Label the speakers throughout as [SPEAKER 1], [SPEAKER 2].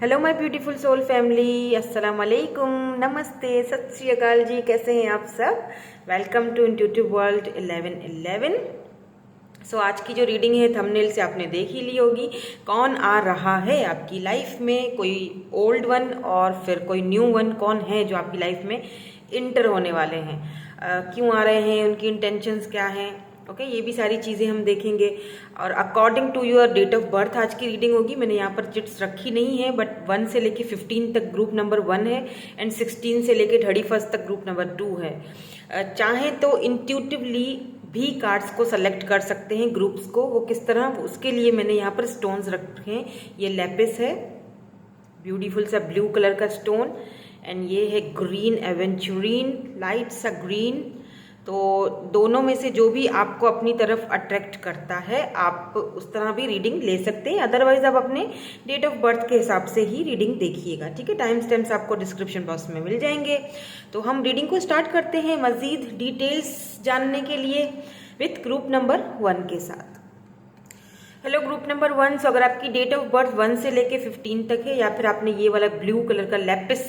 [SPEAKER 1] Hello my beautiful soul family, अस्सलाम वालेकुम, नमस्ते, सत श्री अकाल जी। कैसे हैं आप सब? Welcome to intuitive world 1111। आज की जो रीडिंग है थंबनेल से आपने देख ही ली होगी। कौन आ रहा है आपकी लाइफ में, कोई ओल्ड वन और फिर कोई न्यू वन, कौन है जो आपकी लाइफ में इंटर होने वाले हैं, क्यों आ रहे हैं, उनकी इंटेंशंस क्या हैं। ओके, ये भी सारी चीज़ें हम देखेंगे। और according to your date of birth आज की रीडिंग होगी। मैंने यहाँ पर चिट्स रखी नहीं है, बट 1 से लेके 15 तक ग्रुप नंबर 1 है एंड 16 से लेके 31 तक ग्रुप नंबर 2 है। चाहें तो इंट्यूटिवली भी कार्ड्स को सेलेक्ट कर सकते हैं, ग्रुप्स को। वो किस तरह, उसके लिए मैंने यहाँ पर स्टोन्स रखे हैं। ये लेपिस है, ब्यूटीफुल सा ब्लू कलर का स्टोन, एंड ये है ग्रीन एवेंचुरीन, लाइट सा ग्रीन। तो दोनों में से जो भी आपको अपनी तरफ अट्रैक्ट करता है, आप उस तरह भी रीडिंग ले सकते हैं। अदरवाइज आप अपने डेट ऑफ बर्थ के हिसाब से ही रीडिंग देखिएगा, ठीक है। टाइम स्टैम्प्स आपको डिस्क्रिप्शन बॉक्स में मिल जाएंगे। तो हम रीडिंग को स्टार्ट करते हैं मजीद डिटेल्स जानने के लिए विथ ग्रुप नंबर 1 के साथ। Hello group number 1। अगर आपकी डेट ऑफ बर्थ 1 से लेके 15 तक है, या फिर आपने ये वाला ब्लू कलर का लेपिस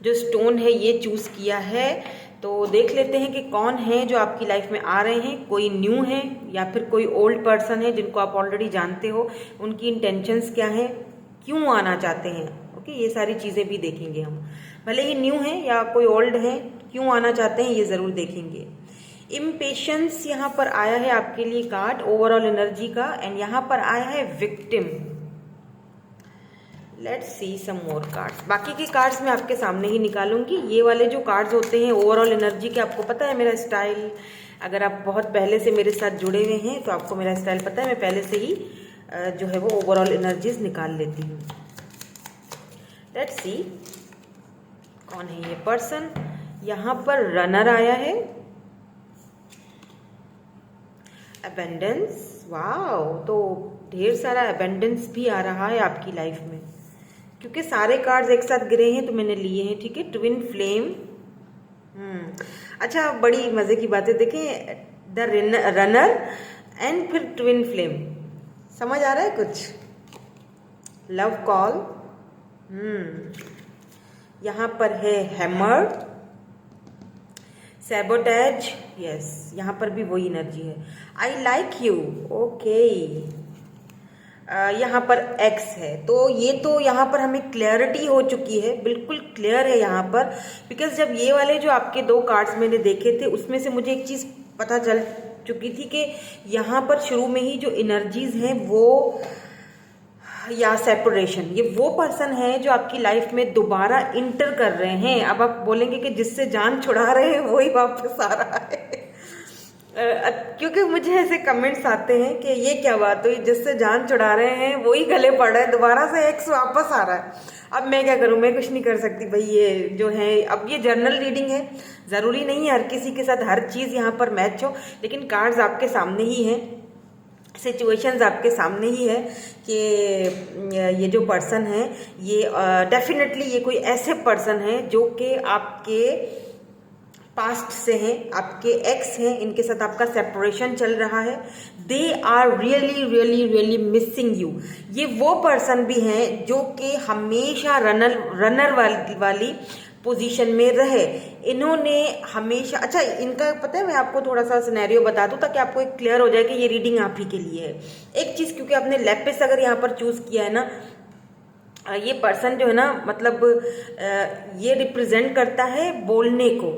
[SPEAKER 1] जो स्टोन है ये चूज किया है, तो देख लेते हैं कि कौन है जो आपकी लाइफ में आ रहे हैं। कोई न्यू है या फिर कोई ओल्ड पर्सन है जिनको आप ऑलरेडी जानते हो, उनकी इंटेंशंस क्या है, क्यों आना चाहते हैं। ओके, ये सारी चीज़ें भी देखेंगे हम। भले ही न्यू है या कोई ओल्ड है, क्यों आना चाहते हैं ये ज़रूर देखेंगे। इम्पेशंस यहाँ पर आया है आपके लिए कार्ड, ओवरऑल एनर्जी का, एंड यहाँ पर आया है victim. Let's see some more cards. बाकी के कार्ड्स मैं आपके सामने ही निकालूंगी। ये वाले जो कार्ड्स होते हैं ओवरऑल एनर्जी के, आपको पता है मेरा स्टाइल। अगर आप बहुत पहले से मेरे साथ जुड़े हुए हैं तो आपको मेरा स्टाइल पता है। मैं पहले से ही जो है वो ओवरऑल एनर्जीज निकाल लेती हूँ। लेट्स सी कौन है ये पर्सन। यहाँ पर रनर आया है, अबेंडेंस, वाओ। तो ढेर सारा अबेंडेंस भी आ रहा है आपकी लाइफ में, क्योंकि सारे कार्ड्स एक साथ गिरे हैं तो मैंने लिए हैं, ठीक है। ट्विन फ्लेम, अच्छा, बड़ी मजे की बात है। देखें, द रनर एंड फिर ट्विन फ्लेम, समझ आ रहा है कुछ। लव कॉल, यहाँ पर है हैमर, सैबोटेज, यस, यहाँ पर भी वही एनर्जी है। I like you, okay. यहाँ पर एक्स है, तो ये तो यहाँ पर हमें क्लैरिटी हो चुकी है, बिल्कुल क्लियर है यहाँ पर। बिकॉज जब ये वाले जो आपके 2 कार्ड्स मैंने देखे थे, उसमें से मुझे एक चीज़ पता चल चुकी थी कि यहाँ पर शुरू में ही जो एनर्जीज हैं वो, या सेपरेशन, ये वो पर्सन है जो आपकी लाइफ में दोबारा इंटर कर रहे हैं। अब आप बोलेंगे कि जिससे जान छुड़ा रहे हैं वही वापस आ रहा है। क्योंकि मुझे ऐसे कमेंट्स आते हैं कि ये क्या बात हुई, जिससे जान छुड़ा रहे हैं वही गले पड़ रहा है, दोबारा से एक्स वापस आ रहा है। अब मैं क्या करूं, मैं कुछ नहीं कर सकती भाई। ये जो है, अब ये जर्नल रीडिंग है, ज़रूरी नहीं है हर किसी के साथ हर चीज़ यहाँ पर मैच हो, लेकिन कार्ड्स आपके सामने ही हैं, सिचुएशंस आपके सामने ही है कि ये जो पर्सन है ये डेफिनेटली ये कोई ऐसे पर्सन है जो कि आपके पास्ट से हैं, आपके एक्स हैं, इनके साथ आपका सेपरेशन चल रहा है। They are really really really missing you. ये वो पर्सन भी हैं जो कि हमेशा रनर वाली पोजीशन में रहे। इन्होंने हमेशा, अच्छा, इनका पता है, मैं आपको थोड़ा सा सिनेरियो बता दूं ताकि आपको एक क्लियर हो जाए कि ये रीडिंग आप ही के लिए है। एक चीज़, क्योंकि आपने लेपिस अगर यहाँ पर चूज किया है ना, ये पर्सन जो है ना, मतलब ये रिप्रेजेंट करता है बोलने को,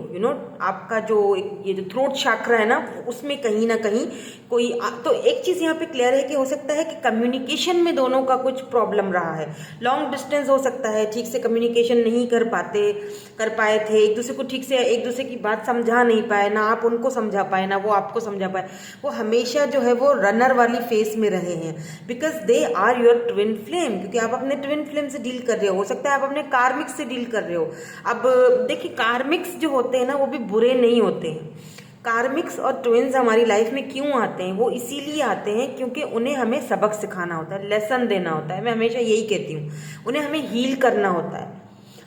[SPEAKER 1] आपका जो ये जो थ्रोट चक्र है ना, उसमें कहीं ना कहीं कोई तो एक चीज़ यहाँ पे क्लियर है कि हो सकता है कि कम्युनिकेशन में दोनों का कुछ प्रॉब्लम रहा है। लॉन्ग डिस्टेंस हो सकता है, ठीक से कम्युनिकेशन नहीं कर पाए थे, एक दूसरे को ठीक से एक दूसरे की बात समझा नहीं पाए, ना आप उनको समझा पाए ना वो आपको समझा पाए। वो हमेशा जो है वो रनर वाली फेस में रहे हैं, because they are your twin flame. क्योंकि आप अपने ट्विन फ्लेम से डील कर रहे हो सकता है आप अपने कार्मिक्स से डील कर रहे हो। अब देखिए, कार्मिक्स जो होते हैं ना वो भी बुरे नहीं होते हैं। कार्मिक्स और ट्विन्स हमारी लाइफ में क्यों आते हैं, वो इसीलिए आते हैं क्योंकि उन्हें हमें सबक सिखाना होता है, लेसन देना होता है। मैं हमेशा यही कहती हूँ, उन्हें हमें हील करना होता है।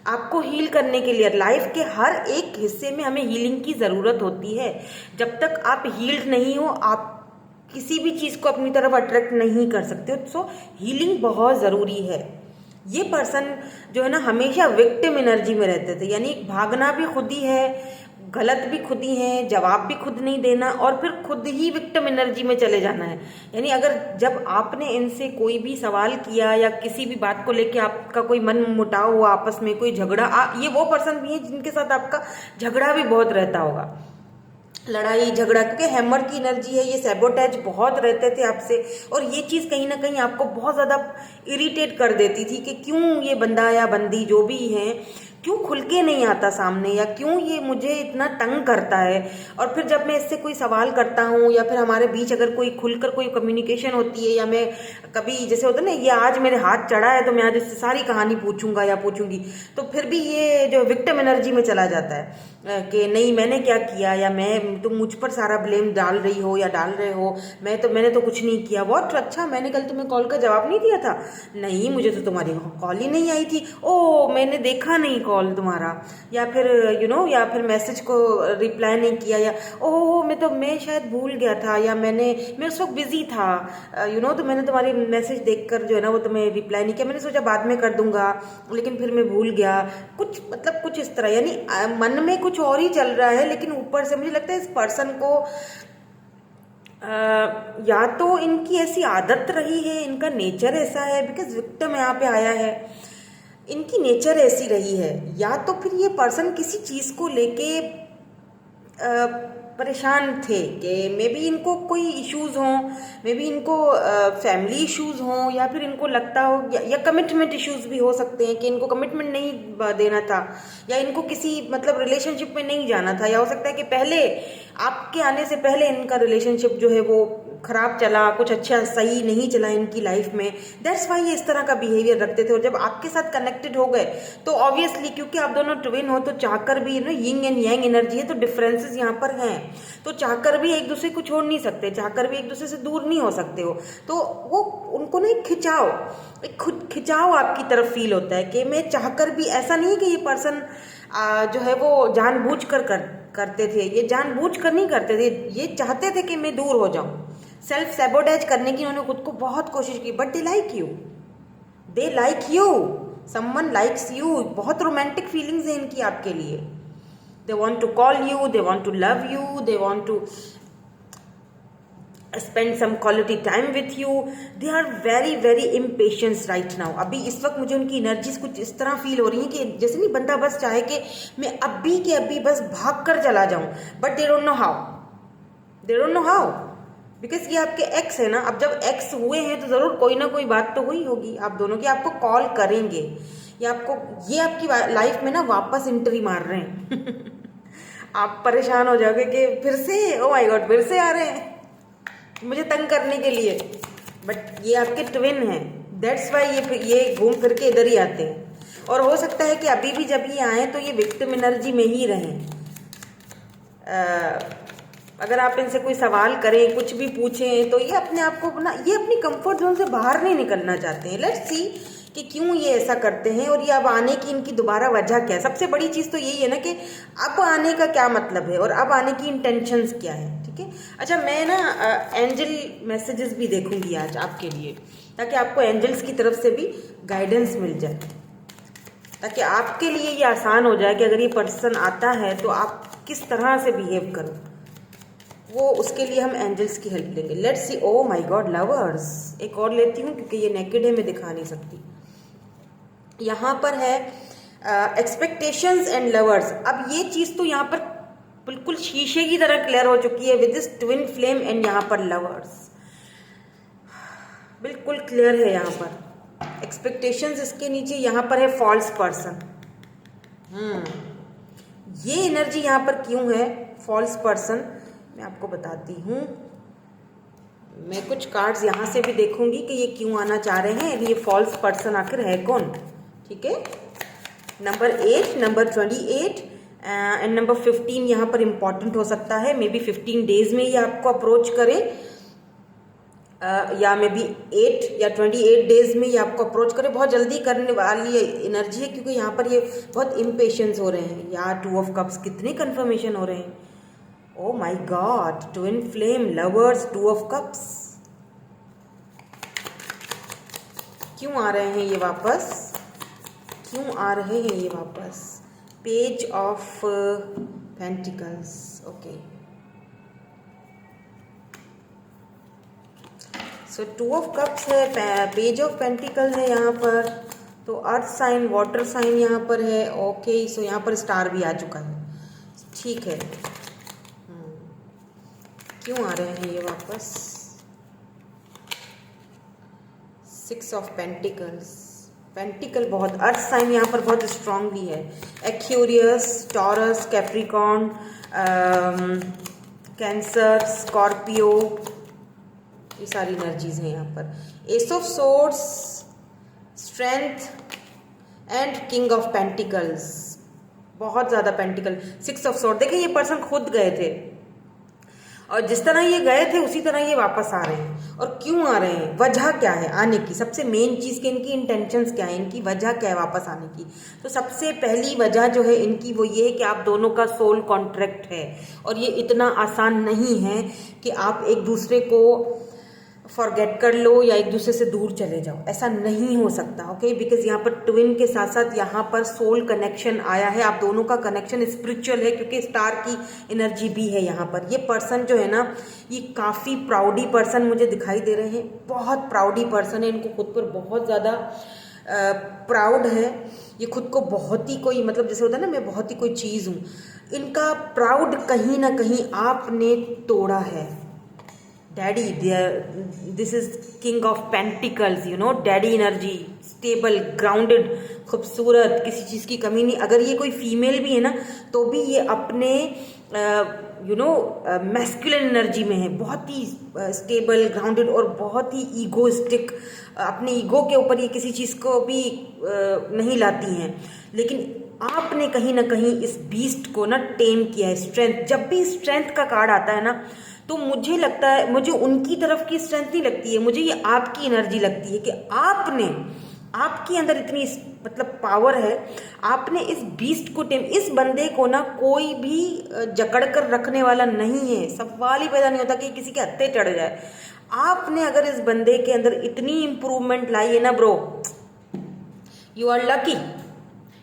[SPEAKER 1] आपको हील करने के लिए लाइफ के हर एक हिस्से में हमें हीलिंग की ज़रूरत होती है। जब तक आप हील्ड नहीं हो, आप किसी भी चीज़ को अपनी तरफ अट्रैक्ट नहीं कर सकते हो। सो हीलिंग बहुत ज़रूरी है। ये पर्सन जो है ना हमेशा विक्टिम एनर्जी में रहते थे, यानी भागना भी खुद ही है, गलत भी खुद ही है, जवाब भी खुद नहीं देना और फिर खुद ही विक्टिम एनर्जी में चले जाना है। यानी अगर जब आपने इनसे कोई भी सवाल किया या किसी भी बात को लेके आपका कोई मन मुटाव हुआ, आपस में कोई झगड़ा, ये वो पर्सन भी है जिनके साथ आपका झगड़ा भी बहुत रहता होगा, लड़ाई झगड़ा, क्योंकि हैमर की एनर्जी है, ये सैबोटेज बहुत रहते थे आपसे। और ये चीज़ कहीं ना कहीं आपको बहुत ज़्यादा इरिटेट कर देती थी कि क्यों ये बंदा या बंदी जो भी है क्यों खुल के नहीं आता सामने, या क्यों ये मुझे इतना तंग करता है। और फिर जब मैं इससे कोई सवाल करता हूँ या फिर हमारे बीच अगर कोई खुलकर कोई कम्युनिकेशन होती है, या मैं कभी जैसे होता है ना, ये आज मेरे हाथ चढ़ा है तो मैं आज इससे सारी कहानी पूछूंगा या पूछूंगी, तो फिर भी ये जो विक्टिम एनर्जी में चला जाता है कि नहीं मैंने क्या किया, या मैं तुम मुझ पर सारा ब्लेम डाल रही हो या डाल रहे हो, मैंने तो कुछ नहीं किया। व्हाट, अच्छा मैंने कल तुम्हें कॉल का जवाब नहीं दिया था? नहीं, मुझे तो तुम्हारी कॉल ही नहीं आई थी। ओ, मैंने देखा नहीं कॉल तुम्हारा, या फिर या फिर मैसेज को रिप्लाई नहीं किया, या ओह मैं शायद भूल गया था, या मैं उस वक्त बिजी था, तो मैंने तुम्हारी मैसेज देखकर जो है ना वो तुम्हें रिप्लाई नहीं किया, मैंने सोचा बाद में कर दूंगा लेकिन फिर मैं भूल गया। कुछ मतलब कुछ इस तरह, यानी मन में कुछ और ही चल रहा है, लेकिन ऊपर से मुझे लगता है इस पर्सन को या तो इनकी ऐसी आदत रही है, इनका नेचर ऐसा है, बिकॉज विक्टिम यहाँ पे आया है, इनकी नेचर ऐसी रही है, या तो फिर ये पर्सन किसी चीज़ को लेके परेशान थे कि मे बी इनको कोई इश्यूज हों, मे बी इनको फैमिली इश्यूज हों, या फिर इनको लगता हो, या कमिटमेंट इश्यूज भी हो सकते हैं कि इनको कमिटमेंट नहीं देना था, या इनको किसी मतलब रिलेशनशिप में नहीं जाना था, या हो सकता है कि पहले आपके आने से पहले इनका रिलेशनशिप जो है वो खराब चला, कुछ अच्छा सही नहीं चला इनकी लाइफ में, दैट्स वाई ये इस तरह का बिहेवियर रखते थे। और जब आपके साथ कनेक्टेड हो गए तो ऑब्वियसली, क्योंकि आप दोनों ट्विन हो तो चाहकर भी यिंग एंड यांग एनर्जी है, तो डिफरेंसेस यहाँ पर हैं, तो चाहकर भी एक दूसरे को छोड़ नहीं सकते, चाहकर भी एक दूसरे से दूर नहीं हो सकते हो, तो वो उनको ना एक खिंचाव आपकी तरफ फील होता है कि मैं चाहकर भी, ऐसा नहीं है कि ये पर्सन जो है वो जानबूझकर करते थे, ये जानबूझकर नहीं करते थे, ये चाहते थे कि मैं दूर हो जाऊं, सेल्फ सैबोटेज करने की उन्होंने खुद को बहुत कोशिश की, but they like you, someone likes you, बहुत रोमांटिक फीलिंग्स हैं इनकी आपके लिए, they want to call you, they want to love you, they want to spend some quality time with you, they are very very impatient right now। अभी इस वक्त मुझे उनकी एनर्जीज कुछ इस तरह फील हो रही है कि जैसे नहीं बंदा बस चाहे कि मैं अभी के अभी बस भाग कर चला जाऊं, but they don't know how, because ये आपके एक्स है ना। अब जब एक्स हुए हैं तो जरूर कोई ना कोई बात तो हुई होगी आप दोनों की, आपको कॉल करेंगे, या ये आपकी लाइफ में ना वापस एंट्री मार रहे हैं आप परेशान हो जाओगे कि फिर से, ओ माय गॉड, फिर से आ रहे हैं मुझे तंग करने के लिए, बट ये आपके ट्विन हैं, दैट्स वाई ये घूम फिर के इधर ही आते हैं। और हो सकता है कि अभी भी जब ये आए तो ये विक्टिम एनर्जी में ही रहें। अगर आप इनसे कोई सवाल करें, कुछ भी पूछें, तो ये अपने आप को ना, ये अपनी कंफर्ट जोन से बाहर नहीं निकलना चाहते हैं। लेट्स सी कि क्यों ये ऐसा करते हैं, और ये अब आने की इनकी दोबारा वजह क्या है। सबसे बड़ी चीज़ तो यही है ना कि अब आने का क्या मतलब है और अब आने की इंटेंशंस क्या है। ठीक है, अच्छा मैं ना एंजल मैसेजेस भी देखूंगी आज आपके लिए, ताकि आपको एंजल्स की तरफ से भी गाइडेंस मिल जाए, ताकि आपके लिए ये आसान हो जाए कि अगर ये पर्सन आता है तो आप किस तरह से बिहेव करो, वो उसके लिए हम एंजल्स की हेल्प लेंगे। Let's see, oh my God, lovers. एक और लेती हूँ क्योंकि ये नेकेड है, मैं दिखा नहीं सकती। यहाँ पर है एक्सपेक्टेशंस एंड लवर्स। अब ये चीज़ तो यहाँ पर बिल्कुल शीशे की तरह क्लियर हो चुकी है with this twin flame, and यहाँ पर लवर्स बिल्कुल क्लियर है। यहाँ पर एक्सपेक्टेशंस, इसके नीचे यहाँ पर है फॉल्स पर्सन। ये एनर्जी यहाँ पर क्यों है फॉल्स पर्सन, मैं आपको बताती हूँ। मैं कुछ कार्ड्स यहाँ से भी देखूंगी कि ये क्यों आना चाह रहे हैं, ये फॉल्स पर्सन आखिर है कौन। ठीक है, नंबर 8, नंबर 28 एंड नंबर 15 यहाँ पर इंपॉर्टेंट हो सकता है। मे बी 15 डेज में ये आपको अप्रोच करे, या मे बी 8 या 28 डेज में ये आपको अप्रोच करे। बहुत जल्दी करने वाली एनर्जी है, क्योंकि यहाँ पर ये बहुत इम्पेशेंस हो रहे हैं। यार 2 ऑफ कप्स, कितने कन्फर्मेशन हो रहे हैं। Oh my god, twin flame, lovers, 2 of cups. क्यों आ रहे हैं ये वापस? क्यों आ रहे हैं ये वापस? Page of pentacles, okay. So 2 of cups है, पेज ऑफ पेंटिकल है यहाँ पर, तो अर्थ साइन, वाटर साइन यहाँ पर है, ओके। सो यहाँ पर स्टार भी आ चुका है, ठीक है। क्यों आ रहे हैं ये वापस? 6 ऑफ पेंटिकल्स, पेंटिकल बहुत, अर्थ साइन यहाँ पर बहुत स्ट्रांगली है। Aquarius, taurus, Capricorn, cancer, Scorpio, ये सारी एनर्जीज हैं यहाँ पर। S of swords, strength and king of pentacles, बहुत ज़्यादा पेंटिकल। 6 ऑफ सोर्ड, देखिए ये पर्सन खुद गए थे और जिस तरह ये गए थे उसी तरह ये वापस आ रहे हैं। और क्यों आ रहे हैं, वजह क्या है आने की? सबसे मेन चीज़ कि इनकी इंटेंशंस क्या है, इनकी वजह क्या है वापस आने की? तो सबसे पहली वजह जो है इनकी वो ये है कि आप दोनों का सोल कॉन्ट्रैक्ट है और ये इतना आसान नहीं है कि आप एक दूसरे को फॉरगेट कर लो या एक दूसरे से दूर चले जाओ, ऐसा नहीं हो सकता, ओके। बिकॉज यहाँ पर ट्विन के साथ साथ यहाँ पर सोल कनेक्शन आया है, आप दोनों का कनेक्शन स्पिरिचुअल है क्योंकि स्टार की एनर्जी भी है यहाँ पर। ये पर्सन जो है ना, ये काफ़ी प्राउडी पर्सन मुझे दिखाई दे रहे हैं, बहुत प्राउडी पर्सन है, इनको खुद पर बहुत ज़्यादा प्राउड है, ये खुद को बहुत ही कोई, मतलब जैसे होता है ना, मैं बहुत ही कोई चीज़ हूँ, इनका प्राउड कहीं ना कहीं आपने तोड़ा है। Daddy, this is king of pentacles, you know, daddy energy, stable, grounded, खूबसूरत, किसी चीज़ की कमी नहीं। अगर ये कोई फीमेल भी है ना तो भी ये अपने यू नो मैस्कुलिन एनर्जी में है, बहुत ही स्टेबल, ग्राउंडेड और बहुत ही ईगोइस्टिक, अपने ईगो के ऊपर ये किसी चीज़ को भी नहीं लाती हैं। लेकिन आपने कहीं ना कहीं इस बीस्ट को ना टेम किया है। स्ट्रेंथ, जब भी स्ट्रेंथ का कार्ड आता है ना तो मुझे लगता है, मुझे उनकी तरफ की स्ट्रेंथ नहीं लगती है, मुझे ये आपकी एनर्जी लगती है कि आपने, आपके अंदर इतनी मतलब पावर है, आपने इस बीस्ट को टेम, इस बंदे को ना कोई भी जकड़ कर रखने वाला नहीं है। सवाल ही पैदा नहीं होता कि किसी के हत्थे चढ़ जाए। आपने अगर इस बंदे के अंदर इतनी इंप्रूवमेंट लाई है ना ब्रो, यू आर लकी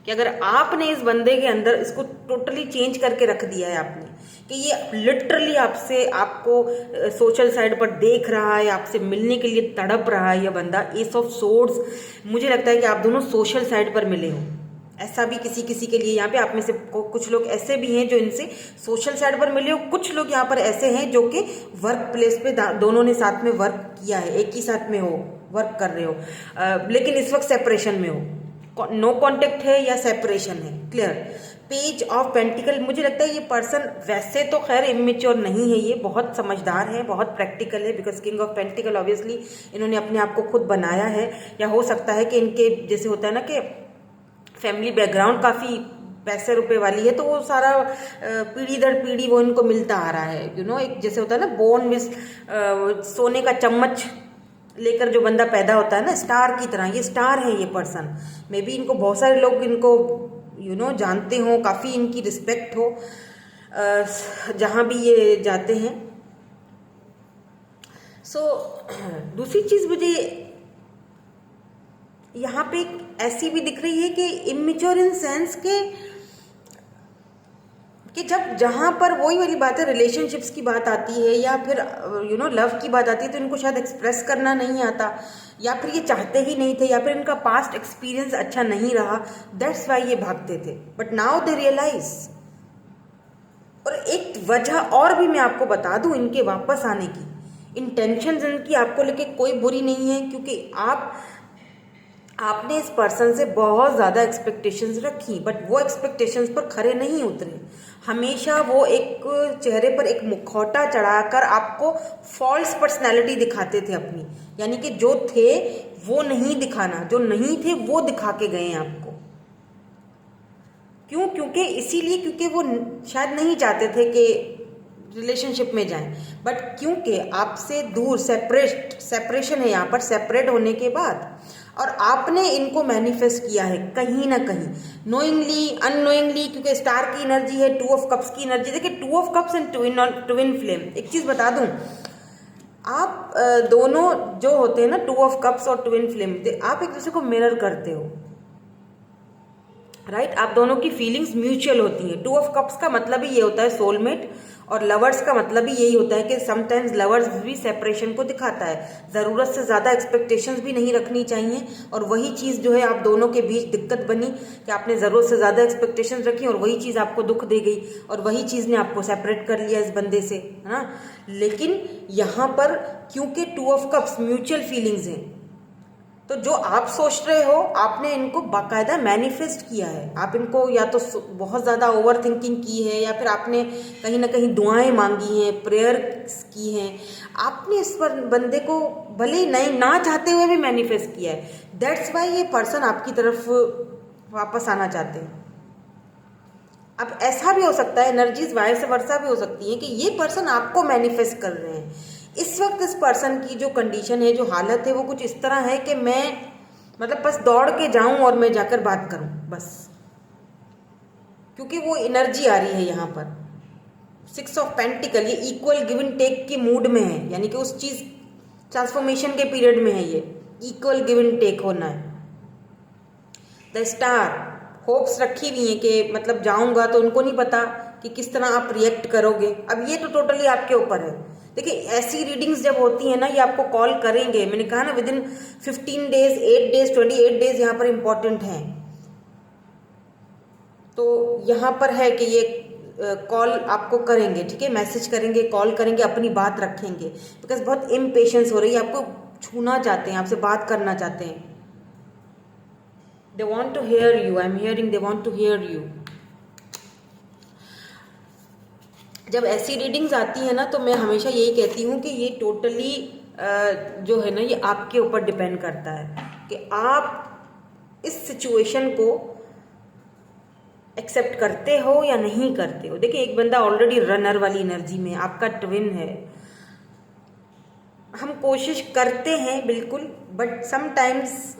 [SPEAKER 1] कि अगर आपने इस बंदे के अंदर इसको टोटली चेंज करके रख दिया है आपने, कि ये लिटरली आपसे, आपको सोशल साइड पर देख रहा है, आपसे मिलने के लिए तड़प रहा है ये बंदा। एस ऑफ सोर्ड्स, मुझे लगता है कि आप दोनों सोशल साइड पर मिले हो, ऐसा भी किसी किसी के लिए यहाँ पे आप में से कुछ लोग ऐसे भी हैं जो इनसे सोशल साइड पर मिले हो, कुछ लोग यहाँ पर ऐसे हैं जो कि वर्क प्लेस पे दोनों ने साथ में वर्क किया है, एक ही साथ में हो, वर्क कर रहे हो, लेकिन इस वक्त सेपरेशन में हो, नो कांटेक्ट है या सेपरेशन है, क्लियर। पेज ऑफ पेंटिकल, मुझे लगता है ये पर्सन वैसे तो खैर इमेच्योर नहीं है, ये बहुत समझदार है, बहुत प्रैक्टिकल है, because king of pentacle obviously इन्होंने अपने आप को खुद बनाया है, या हो सकता है कि इनके जैसे होता है ना कि फैमिली बैकग्राउंड काफ़ी पैसे रुपए वाली है, तो वो सारा पीढ़ी दर पीढ़ी वो इनको मिलता आ रहा है, यू नो, एक जैसे होता है ना बोर्न विद सोने का चम्मच लेकर जो बंदा पैदा होता है ना, स्टार की तरह, ये स्टार है ये पर्सन। मे बी इनको बहुत सारे लोग इनको यू नो जानते हो, काफ़ी इनकी रिस्पेक्ट हो जहाँ भी ये जाते हैं। सो दूसरी चीज़ मुझे यहाँ पे ऐसी भी दिख रही है कि इमेच्योर इन सेंस कि जब जहाँ पर वही वाली बात है, रिलेशनशिप्स की बात आती है या फिर यू नो लव की बात आती है, तो इनको शायद एक्सप्रेस करना नहीं आता, या फिर ये चाहते ही नहीं थे, या फिर इनका पास्ट एक्सपीरियंस अच्छा नहीं रहा, दैट्स वाई ये भागते थे। But now they realise. और एक वजह और भी मैं आपको बता दूं इनके वापस आने की, इंटेंशंस इनकी आपको लेके कोई बुरी नहीं है, क्योंकि आपने इस पर्सन से बहुत ज़्यादा एक्सपेक्टेशंस रखी, बट वो एक्सपेक्टेशंस पर खरे नहीं उतरे। हमेशा वो एक चेहरे पर एक मुखौटा चढ़ाकर आपको फॉल्स पर्सनैलिटी दिखाते थे अपनी, यानी कि जो थे वो नहीं दिखाना, जो नहीं थे वो दिखा के गए हैं आपको। क्यों? क्योंकि इसीलिए क्योंकि वो शायद नहीं चाहते थे कि रिलेशनशिप में जाएं, बट क्योंकि आपसे दूर, सेपरेशन है यहाँ पर, सेपरेट होने के बाद, और आपने इनको मैनिफेस्ट किया है कहीं ना कहीं, नोइंगली अननोइंगली, क्योंकि स्टार की एनर्जी है, 2 ऑफ कप्स की एनर्जी। देखिए 2 of cups and twin flame, एक चीज़ बता दूं, आप दोनों जो होते हैं ना, 2 ऑफ कप्स और ट्विन फ्लेम, आप एक दूसरे को मिरर करते हो, राइट आप दोनों की फीलिंग्स म्यूचुअल होती है। 2 ऑफ कप्स का मतलब ही ये होता है सोलमेट, और लवर्स का मतलब ही यही होता है कि समटाइम्स लवर्स भी सेपरेशन को दिखाता है। ज़रूरत से ज़्यादा एक्सपेक्टेशंस भी नहीं रखनी चाहिए, और वही चीज़ जो है आप दोनों के बीच दिक्कत बनी कि आपने ज़रूरत से ज़्यादा एक्सपेक्टेशंस रखी और वही चीज़ आपको दुख दे गई, और वही चीज़ ने आपको सेपरेट कर लिया इस बंदे से, है ना। लेकिन यहाँ पर क्योंकि 2 ऑफ कप्स म्यूचुअल फीलिंग्स हैं, तो जो आप सोच रहे हो आपने इनको बाकायदा मैनिफेस्ट किया है। आप इनको या तो बहुत ज़्यादा ओवर थिंकिंग की है, या फिर आपने कहीं ना कहीं दुआएं मांगी हैं, प्रेयर्स की हैं। आपने इस पर बंदे को भले ही नहीं ना चाहते हुए भी मैनिफेस्ट किया है। दैट्स वाई ये पर्सन आपकी तरफ वापस आना चाहते हैं। अब ऐसा भी हो सकता है, एनर्जीज वाइस वर्सा भी हो सकती है कि ये पर्सन आपको मैनिफेस्ट कर रहे हैं। इस वक्त इस पर्सन की जो कंडीशन है, जो हालत है, वो कुछ इस तरह है कि मैं मतलब बस दौड़ के जाऊं और मैं जाकर बात करूं बस, क्योंकि वो एनर्जी आ रही है यहाँ पर 6 ऑफ पेंटिकल। ये इक्वल गिव एंड टेक की मूड में है, यानी कि उस चीज ट्रांसफॉर्मेशन के पीरियड में है। ये इक्वल गिव एंड टेक होना है। द स्टार होप्स रखी हुई है कि मतलब जाऊंगा तो उनको नहीं पता कि किस तरह आप रिएक्ट करोगे। अब ये तो टोटली आपके ऊपर है। देखिए ऐसी रीडिंग्स जब होती है ना, ये आपको कॉल करेंगे। मैंने कहा ना विदिन 15 डेज, 8 डेज, 28 डेज यहाँ पर इंपॉर्टेंट हैं। तो यहाँ पर है कि ये कॉल आपको करेंगे, ठीक है, मैसेज करेंगे, कॉल करेंगे, अपनी बात रखेंगे, बिकॉज बहुत इम्पेशंस हो रही है, आपको छूना चाहते हैं, आपसे बात करना चाहते हैं। They want to hear you. I'm hearing they want to hear you. जब ऐसी रीडिंग्स आती है ना, तो मैं हमेशा यही कहती हूँ कि ये टोटली जो है ना, ये आपके ऊपर डिपेंड करता है कि आप इस सिचुएशन को एक्सेप्ट करते हो या नहीं करते हो। देखिए एक बंदा ऑलरेडी रनर वाली एनर्जी में, आपका ट्विन है। हम कोशिश करते हैं बिल्कुल, बट समटाइम्स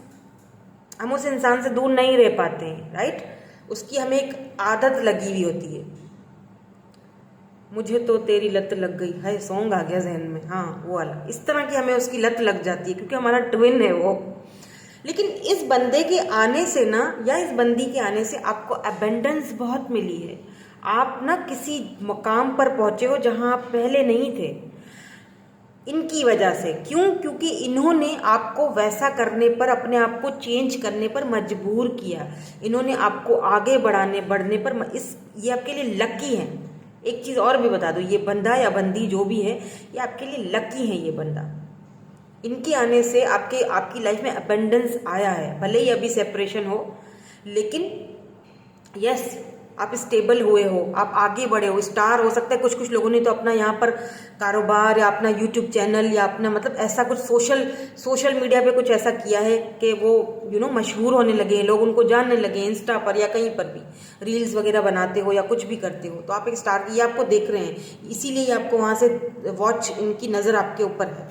[SPEAKER 1] हम उस इंसान से दूर नहीं रह पाते हैं, राइट। उसकी हमें एक आदत लगी हुई होती है। मुझे तो तेरी लत लग गई है, सॉन्ग आ गया जहन में, हाँ वो वाला। इस तरह की हमें उसकी लत लग जाती है क्योंकि हमारा ट्विन है वो। लेकिन इस बंदे के आने से ना, या इस बंदी के आने से आपको अबेंडेंस बहुत मिली है। आप ना किसी मकाम पर पहुंचे हो जहां आप पहले नहीं थे, इनकी वजह से। क्यों? क्योंकि इन्होंने आपको वैसा करने पर, अपने आप को चेंज करने पर मजबूर किया। इन्होंने आपको आगे बढ़ने पर ये आपके लिए लकी है। एक चीज़ और भी बता दो, ये बंदा या बंदी जो भी है, ये आपके लिए लकी है। ये बंदा, इनके आने से आपकी लाइफ में अबेंडेंस आया है। भले ही अभी सेपरेशन हो, लेकिन यस आप स्टेबल हुए हो, आप आगे बढ़े हो, स्टार हो सकता है। कुछ लोगों ने तो अपना यहाँ पर कारोबार या अपना यूट्यूब चैनल या अपना मतलब ऐसा कुछ सोशल मीडिया पे कुछ ऐसा किया है कि वो मशहूर होने लगे हैं, लोग उनको जानने लगे हैं। इंस्टा पर या कहीं पर भी रील्स वगैरह बनाते हो या कुछ भी करते हो, तो आप एक स्टार, ये आपको देख रहे हैं, इसीलिए आपको वहाँ से वॉच, इनकी नज़र आपके ऊपर है।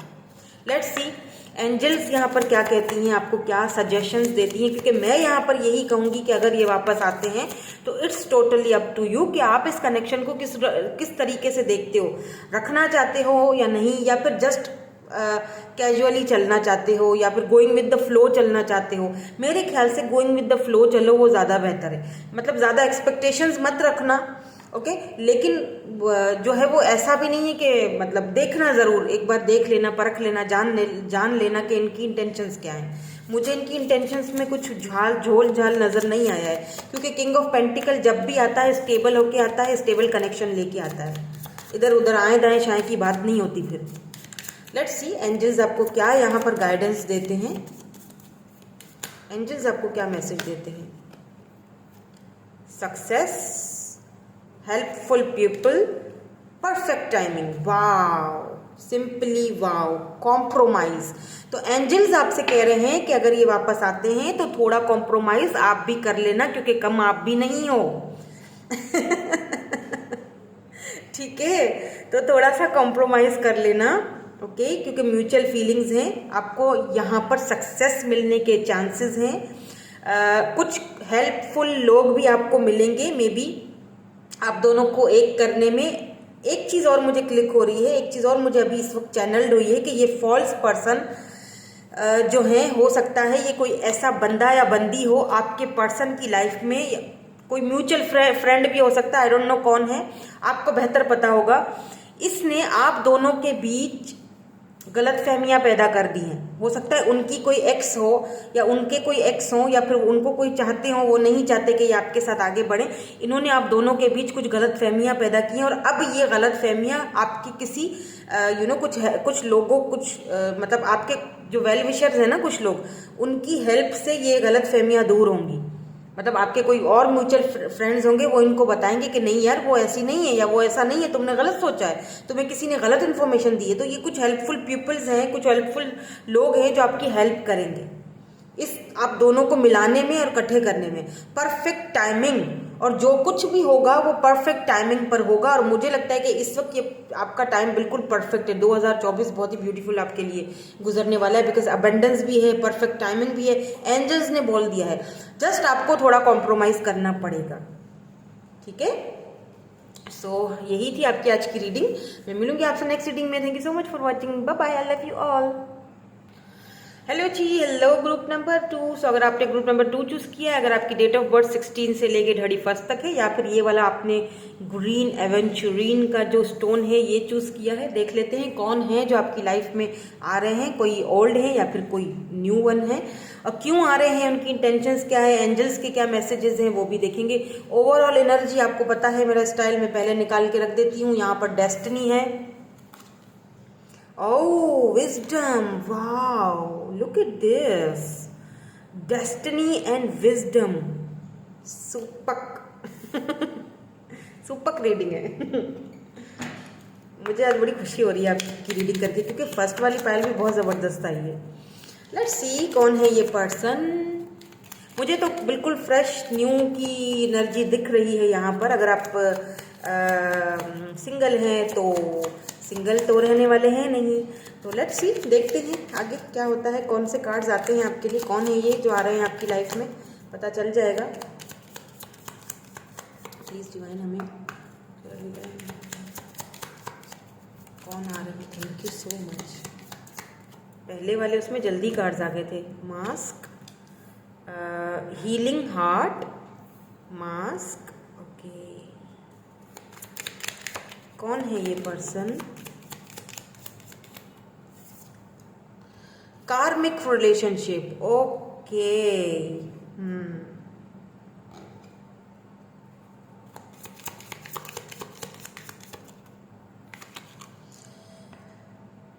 [SPEAKER 1] लेट्स सी एंजल्स यहाँ पर क्या कहती हैं, आपको क्या सजेशंस देती हैं, क्योंकि मैं यहाँ पर यही कहूँगी कि अगर ये वापस आते हैं तो it's totally up to you कि आप इस कनेक्शन को किस तरीके से देखते हो। रखना चाहते हो या नहीं, या फिर जस्ट कैजुअली चलना चाहते हो, या फिर गोइंग विद द फ्लो चलना चाहते हो। मेरे ख्याल से गोइंग विद द फ्लो चलो, वो ज़्यादा बेहतर है। मतलब ज़्यादा एक्सपेक्टेशंस मत रखना, ओके। लेकिन जो है वो ऐसा भी नहीं है कि मतलब देखना ज़रूर, एक बार देख लेना, परख लेना, जान लेना कि इनकी इंटेंशंस क्या हैं। मुझे इनकी इंटेंशंस में कुछ झोल झाल नज़र नहीं आया है, क्योंकि किंग ऑफ पेंटिकल जब भी आता है स्टेबल होके आता है, स्टेबल कनेक्शन लेके आता है। इधर उधर आए दाएं शाएं की बात नहीं होती फिर। लेट्स सी एंजल्स आपको क्या यहाँ पर गाइडेंस देते हैं, एंजल्स आपको क्या मैसेज देते हैं। Success, helpful people, perfect timing, wow, simply wow, compromise. तो एंजल्स आपसे कह रहे हैं कि अगर ये वापस आते हैं तो थोड़ा कॉम्प्रोमाइज आप भी कर लेना, क्योंकि कम आप भी नहीं हो। ठीक है, तो थोड़ा सा कॉम्प्रोमाइज कर लेना, ओके, क्योंकि म्यूचुअल फीलिंग्स हैं। आपको यहाँ पर सक्सेस मिलने के चांसेस हैं। कुछ हेल्पफुल लोग भी आपको मिलेंगे, मे बी आप दोनों को एक करने में। एक चीज़ और मुझे क्लिक हो रही है, एक चीज़ और मुझे अभी इस वक्त चैनल्ड हुई है कि ये फॉल्स पर्सन जो है, हो सकता है ये कोई ऐसा बंदा या बंदी हो आपके पर्सन की लाइफ में, कोई म्यूचुअल फ्रेंड भी हो सकता है, आई डोंट नो कौन है, आपको बेहतर पता होगा। इसने आप दोनों के बीच गलतफहमियां पैदा कर दी हैं। हो सकता है उनकी कोई एक्स हो या उनके कोई एक्स हो, या फिर उनको कोई चाहते हो, वो नहीं चाहते कि ये आपके साथ आगे बढ़े। इन्होंने आप दोनों के बीच कुछ गलतफहमियां पैदा की हैं और अब ये गलतफहमियां आपकी किसी कुछ लोगों, मतलब आपके जो वेल विशर्स हैं ना, कुछ लोग, उनकी हेल्प से ये गलतफहमियां दूर होंगी। मतलब आपके कोई और म्यूचुअल फ्रेंड्स होंगे, वो इनको बताएंगे कि नहीं यार वो ऐसी नहीं है या वो ऐसा नहीं है, तुमने गलत सोचा है, तुम्हें किसी ने गलत इन्फॉर्मेशन दी है। तो ये कुछ हेल्पफुल पीपल्स हैं, कुछ हेल्पफुल लोग हैं जो आपकी हेल्प करेंगे इस आप दोनों को मिलाने में और इकट्ठे करने में। परफेक्ट टाइमिंग, और जो कुछ भी होगा वो परफेक्ट टाइमिंग पर होगा। और मुझे लगता है कि इस वक्त ये आपका टाइम बिल्कुल परफेक्ट है। 2024 बहुत ही ब्यूटीफुल आपके लिए गुजरने वाला है, बिकॉज अबेंडेंस भी है, परफेक्ट टाइमिंग भी है, एंजल्स ने बोल दिया है। जस्ट आपको थोड़ा कॉम्प्रोमाइज करना पड़ेगा, ठीक है। सो यही थी आपकी आज की रीडिंग। मैं मिलूंगी आपसे नेक्स्ट रीडिंग में। Thank you so much for watching, bye bye, I love you all. Hello जी, हेलो ग्रुप नंबर 2। सो अगर आपने ग्रुप नंबर 2 चूज किया है, अगर आपकी डेट ऑफ बर्थ 16 से लेके 31 तक है, या फिर ये वाला आपने ग्रीन एवेंचुरीन का जो स्टोन है ये चूज किया है, देख लेते हैं कौन है जो आपकी लाइफ में आ रहे हैं। कोई ओल्ड है या फिर कोई न्यू वन है, और क्यों आ रहे हैं, उनकी इंटेंशंस क्या है, एंजल्स के क्या मैसेजेस हैं वो भी देखेंगे। ओवरऑल एनर्जी आपको पता है मेरा स्टाइल, में पहले निकाल के रख देती हूँ। यहाँ पर डेस्टिनी है, oh wisdom, wow, look at this, destiny and wisdom, सुपक सुपक रीडिंग है। मुझे आज बड़ी खुशी हो रही है आपकी रीडिंग करके, क्योंकि फर्स्ट वाली पायल भी बहुत ज़बरदस्त आई है। लेट्स सी कौन है ये पर्सन। मुझे तो बिल्कुल फ्रेश न्यू की एनर्जी दिख रही है यहाँ पर। अगर आप सिंगल हैं तो सिंगल तो रहने वाले हैं नहीं। तो लेट्स सी, देखते हैं आगे क्या होता है, कौन से कार्ड्स आते हैं आपके लिए, कौन है ये जो आ रहे हैं आपकी लाइफ में, पता चल जाएगा। प्लीज़ डिवाइन हमें कौन आ रहे हैं। Thank you so much. पहले वाले उसमें जल्दी कार्ड्स आ गए थे। Mask, healing heart, mask, okay. कौन है ये पर्सन। Karmic relationship, okay.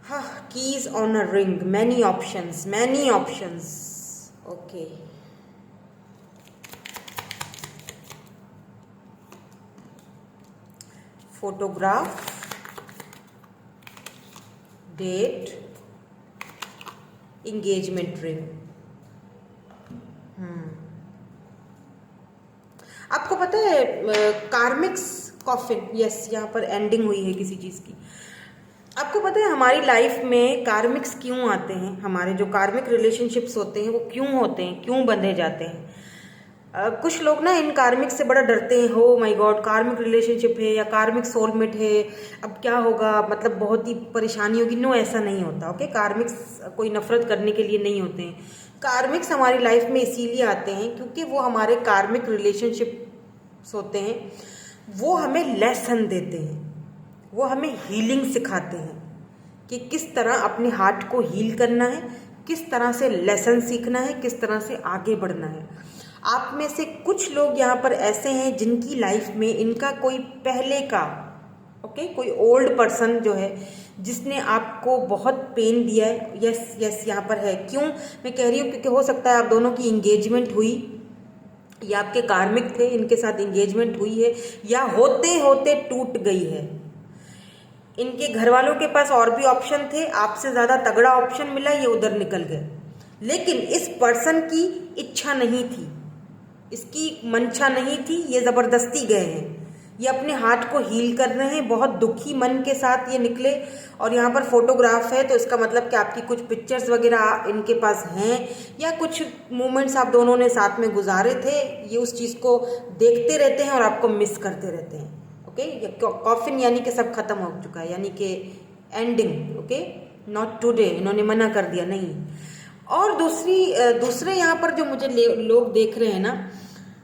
[SPEAKER 1] हाँ, keys on a ring, many options, many options, okay. Photograph, date, engagement ring. आपको पता है कार्मिक्स कॉफिन, यस, यहाँ पर एंडिंग हुई है किसी चीज़ की। आपको पता है हमारी लाइफ में कार्मिक्स क्यों आते हैं, हमारे जो कार्मिक रिलेशनशिप्स होते हैं वो क्यों होते हैं, क्यों बंधे जाते हैं। कुछ लोग ना इन कार्मिक से बड़ा डरते हैं। हो माय गॉड, कार्मिक रिलेशनशिप है या कार्मिक सोलमेट है, अब क्या होगा, मतलब बहुत ही परेशानी होगी। नो, ऐसा नहीं होता, ओके। कार्मिक्स कोई नफरत करने के लिए नहीं होते हैं। कार्मिक्स हमारी लाइफ में इसीलिए आते हैं क्योंकि वो हमारे कार्मिक रिलेशनशिप्स होते हैं, वो हमें लेसन देते हैं, वो हमें हीलिंग सिखाते हैं कि किस तरह अपने हार्ट को हील करना है, किस तरह से लेसन सीखना है, किस तरह से आगे बढ़ना है। आप में से कुछ लोग यहाँ पर ऐसे हैं जिनकी लाइफ में इनका कोई पहले का, ओके, कोई ओल्ड पर्सन जो है जिसने आपको बहुत पेन दिया है। यस यस, यहाँ पर है। क्यों मैं कह रही हूँ, क्योंकि हो सकता है आप दोनों की इंगेजमेंट हुई, या आपके कार्मिक थे, इनके साथ इंगेजमेंट हुई है, या होते होते टूट गई है। इनके घर वालों के पास और भी ऑप्शन थे, आपसे ज़्यादा तगड़ा ऑप्शन मिला, ये उधर निकल गए। लेकिन इस पर्सन की इच्छा नहीं थी, इसकी मंशा नहीं थी, ये ज़बरदस्ती गए हैं। ये अपने हार्ट को हील कर रहे हैं, बहुत दुखी मन के साथ ये निकले। और यहाँ पर फोटोग्राफ है, तो इसका मतलब कि आपकी कुछ पिक्चर्स वगैरह इनके पास हैं, या कुछ मोमेंट्स आप दोनों ने साथ में गुजारे थे। ये उस चीज़ को देखते रहते हैं और आपको मिस करते रहते हैं, ओके। कॉफिन यानी कि सब खत्म हो चुका है, यानी कि एंडिंग, ओके, नॉट टुडे, इन्होंने मना कर दिया, नहीं। और दूसरे यहाँ पर जो मुझे लोग देख रहे हैं ना,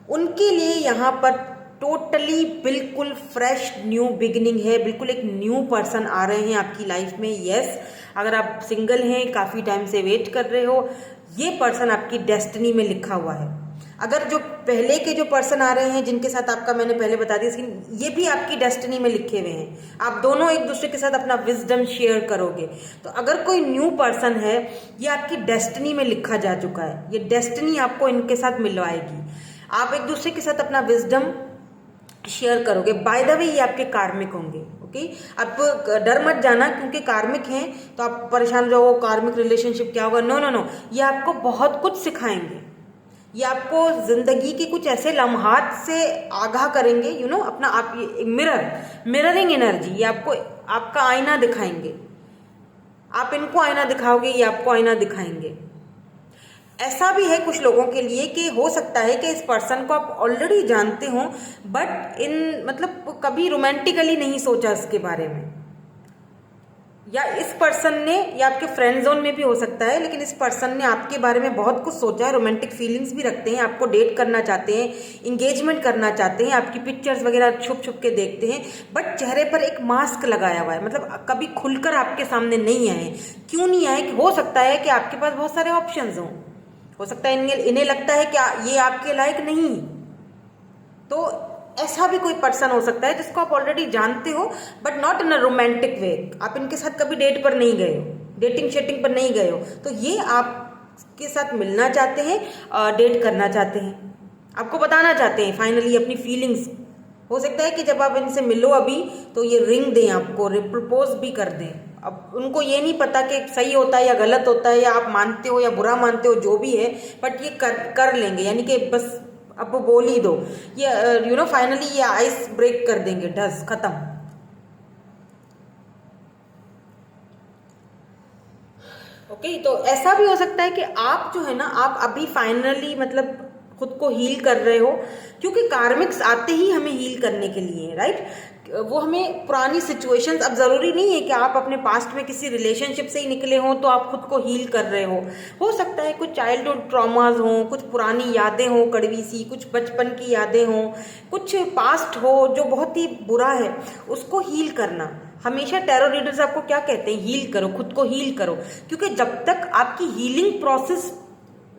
[SPEAKER 1] उनके लिए यहाँ पर टोटली बिल्कुल फ्रेश न्यू बिगिनिंग है, बिल्कुल एक न्यू पर्सन आ रहे हैं आपकी लाइफ में। यस, अगर आप सिंगल हैं, काफ़ी टाइम से वेट कर रहे हो, ये पर्सन आपकी डेस्टिनी में लिखा हुआ है। अगर जो पहले के जो पर्सन आ रहे हैं जिनके साथ आपका मैंने पहले बता दिया, ये भी आपकी डेस्टिनी में लिखे हुए हैं। आप दोनों एक दूसरे के साथ अपना विजडम शेयर करोगे। तो अगर कोई न्यू पर्सन है, ये आपकी डेस्टिनी में लिखा जा चुका है, ये डेस्टिनी आपको इनके साथ मिलवाएगी। आप एक दूसरे के साथ अपना विजडम शेयर करोगे। बाय द वे, ये आपके कार्मिक होंगे। ओके, आप डर मत जाना, क्योंकि कार्मिक हैं तो आप परेशान रहो, कार्मिक रिलेशनशिप क्या होगा। नो नो नो, ये आपको बहुत कुछ सिखाएंगे। ये आपको जिंदगी के कुछ ऐसे लम्हात से आगाह करेंगे, अपना आप मिररिंग एनर्जी, ये आपको आपका आईना दिखाएंगे। आप इनको आईना दिखाओगे, ये आपको आईना दिखाएंगे। ऐसा भी है कुछ लोगों के लिए कि हो सकता है कि इस पर्सन को आप ऑलरेडी जानते हो, बट मतलब कभी रोमांटिकली नहीं सोचा इसके बारे में, या इस पर्सन ने, या आपके फ्रेंड जोन में भी हो सकता है, लेकिन इस पर्सन ने आपके बारे में बहुत कुछ सोचा है, रोमांटिक फीलिंग्स भी रखते हैं, आपको डेट करना चाहते हैं, इंगेजमेंट करना चाहते हैं, आपकी पिक्चर्स वगैरह छुप छुप के देखते हैं, बट चेहरे पर एक मास्क लगाया हुआ है, मतलब कभी खुलकर आपके सामने नहीं आए। क्यों नहीं आए? हो सकता है कि आपके पास बहुत सारे ऑप्शंस हों, हो सकता है इन्हें लगता है कि ये आपके लायक नहीं। तो ऐसा भी कोई पर्सन हो सकता है जिसको आप ऑलरेडी जानते हो, but not in a romantic way. आप इनके साथ कभी डेट पर नहीं गए हो, डेटिंग शेटिंग पर नहीं गए हो, तो ये आपके साथ मिलना चाहते हैं, डेट करना चाहते हैं, आपको बताना चाहते हैं फाइनली अपनी फीलिंग्स। हो सकता है कि जब आप इनसे मिलो अभी, तो ये रिंग दें आपको, प्रपोज भी कर दें। अब उनको ये नहीं पता कि सही होता है या गलत होता है, या आप मानते हो या बुरा मानते हो, जो भी है, बट ये कर लेंगे, यानी कि बस अब वो बोल ही दो, ये फाइनली ये आइस ब्रेक कर देंगे, ढस खत्म। ओके, तो ऐसा भी हो सकता है कि आप जो है ना, आप अभी फाइनली मतलब खुद को हील कर रहे हो, क्योंकि कार्मिक्स आते ही हमें हील करने के लिए, राइट। वो हमें पुरानी सिचुएशंस, अब जरूरी नहीं है कि आप अपने पास्ट में किसी रिलेशनशिप से ही निकले हो तो आप खुद को हील कर रहे हो सकता है कुछ चाइल्डहुड ट्रॉमास हो, कुछ पुरानी यादें हो कड़वी सी, कुछ बचपन की यादें हो, कुछ पास्ट हो जो बहुत ही बुरा है, उसको हील करना। हमेशा टैरो रीडर्स आपको क्या कहते हैं? हील करो, खुद को हील करो, क्योंकि जब तक आपकी हीलिंग प्रोसेस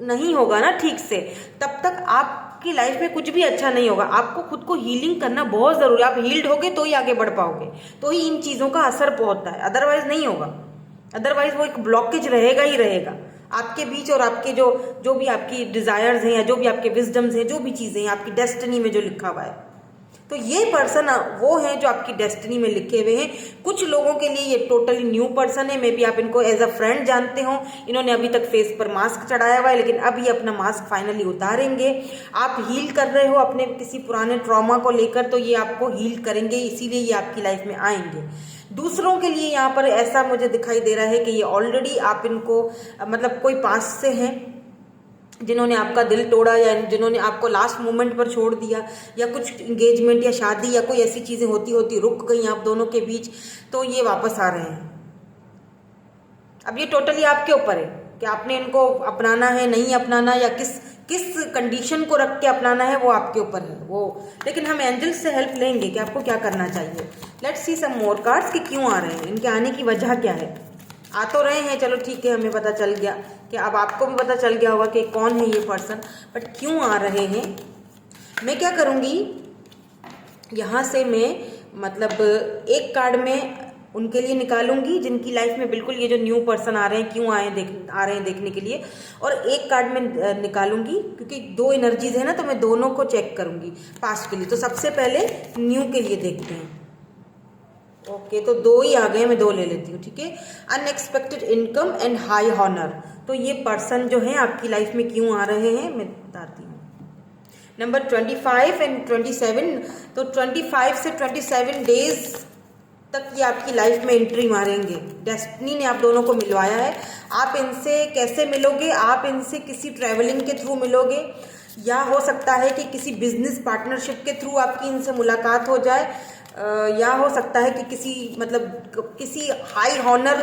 [SPEAKER 1] नहीं होगा ना ठीक से, तब तक आपकी लाइफ में कुछ भी अच्छा नहीं होगा। आपको खुद को हीलिंग करना बहुत जरूरी है। आप हील्ड होगे तो ही आगे बढ़ पाओगे, तो ही इन चीजों का असर पहुंचता है, अदरवाइज नहीं होगा। अदरवाइज वो एक ब्लॉकेज रहेगा ही रहेगा आपके बीच, और आपके जो भी आपकी डिजायर्स हैं, या जो भी आपके विजडम्स हैं, जो भी चीजें हैं आपकी डेस्टिनी में जो लिखा हुआ है, तो ये पर्सन वो है जो आपकी डेस्टिनी में लिखे हुए हैं। कुछ लोगों के लिए ये टोटली न्यू पर्सन है, मे बी आप इनको एज अ फ्रेंड जानते हो, इन्होंने अभी तक फेस पर मास्क चढ़ाया हुआ है, लेकिन अब ये अपना मास्क फाइनली उतारेंगे। आप हील कर रहे हो अपने किसी पुराने ट्रॉमा को लेकर, तो ये आपको हील करेंगे, इसीलिए ये आपकी लाइफ में आएंगे। दूसरों के लिए यहाँ पर ऐसा मुझे दिखाई दे रहा है कि ये ऑलरेडी आप इनको मतलब कोई पास से हैं जिन्होंने आपका दिल तोड़ा, या जिन्होंने आपको लास्ट मोमेंट पर छोड़ दिया, या कुछ इंगेजमेंट या शादी या कोई ऐसी चीजें होती होती रुक गई आप दोनों के बीच, तो ये वापस आ रहे हैं। अब ये टोटली आपके ऊपर है कि आपने इनको अपनाना है, नहीं अपनाना, या किस कंडीशन को रख के अपनाना है, वो आपके ऊपर है वो। लेकिन हम एंजल्स से हेल्प लेंगे कि आपको क्या करना चाहिए। Let's see some more cards कि क्यों आ रहे हैं, इनके आने की वजह क्या है। आ तो रहे हैं, चलो ठीक है, हमें पता चल गया कि अब आपको भी पता चल गया होगा कि कौन है ये पर्सन, बट क्यों आ रहे हैं। मैं क्या करूँगी, यहाँ से मैं मतलब एक कार्ड में उनके लिए निकालूंगी जिनकी लाइफ में बिल्कुल ये जो न्यू पर्सन आ रहे हैं, क्यों आ रहे हैं देखने के लिए, और एक कार्ड में निकालूंगी, क्योंकि दो एनर्जीज है ना, तो मैं दोनों को चेक करूंगी पास्ट के लिए। तो सबसे पहले न्यू के लिए देखते हैं। ओके, तो दो ही आ गए, मैं दो ले लेती हूँ, ठीक है। Unexpected income and high honour, तो ये पर्सन जो है आपकी लाइफ में क्यों आ रहे हैं मैं बताती हूँ। नंबर 25 एंड 27, तो 25 से 27 डेज तक ये आपकी लाइफ में एंट्री मारेंगे। डेस्टिनी ने आप दोनों को मिलवाया है। आप इनसे कैसे मिलोगे? आप इनसे किसी ट्रैवलिंग के थ्रू मिलोगे, या हो सकता है कि किसी बिजनेस पार्टनरशिप के थ्रू आपकी इनसे मुलाकात हो जाए, या हो सकता है कि किसी हाई हॉनर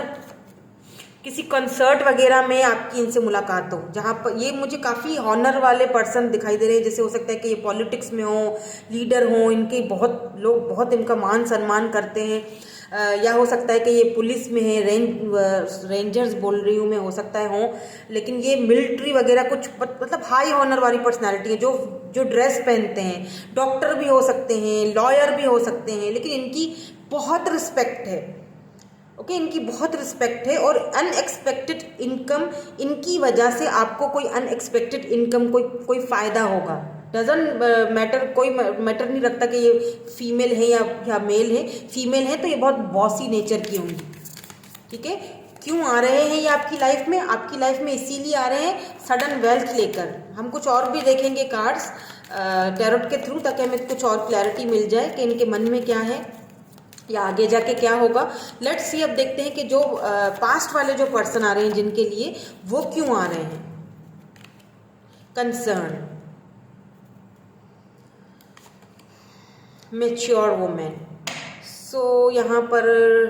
[SPEAKER 1] किसी कंसर्ट वगैरह में आपकी इनसे मुलाकात हो, जहाँ पर ये मुझे काफ़ी ऑनर वाले पर्सन दिखाई दे रहे हैं। जैसे हो सकता है कि ये पॉलिटिक्स में हो, लीडर हो, इनके बहुत लोग बहुत इनका मान सम्मान करते हैं। या हो सकता है कि ये पुलिस में है, रेंजर्स बोल रही हूँ मैं, हो सकता है हो, लेकिन ये मिलिट्री वगैरह कुछ मतलब हाई ऑनर वाली पर्सनालिटी है, जो जो ड्रेस पहनते हैं। डॉक्टर भी हो सकते हैं, लॉयर भी हो सकते हैं, लेकिन इनकी बहुत रिस्पेक्ट है। ओके, इनकी बहुत रिस्पेक्ट है। और अनएक्सपेक्टेड इनकम, इनकी वजह से आपको कोई अनएक्सपेक्टेड इनकम, कोई फ़ायदा होगा। डजंट मैटर, कोई मैटर नहीं रखता कि ये फीमेल है या मेल है। फीमेल है तो ये बहुत बॉसी नेचर की होंगी। ठीक है, क्यों आ रहे हैं ये आपकी लाइफ में? आपकी लाइफ में इसीलिए आ रहे हैं सडन वेल्थ लेकर। हम कुछ और भी देखेंगे कार्ड्स टैरोट के थ्रू, ताकि हमें कुछ और क्लैरिटी मिल जाए कि इनके मन में क्या है या आगे जाके क्या होगा। लेट्स सी, अब देखते हैं कि जो पास्ट वाले जो पर्सन आ रहे हैं जिनके लिए, वो क्यों आ रहे हैं। Concern, mature women. सो यहाँ पर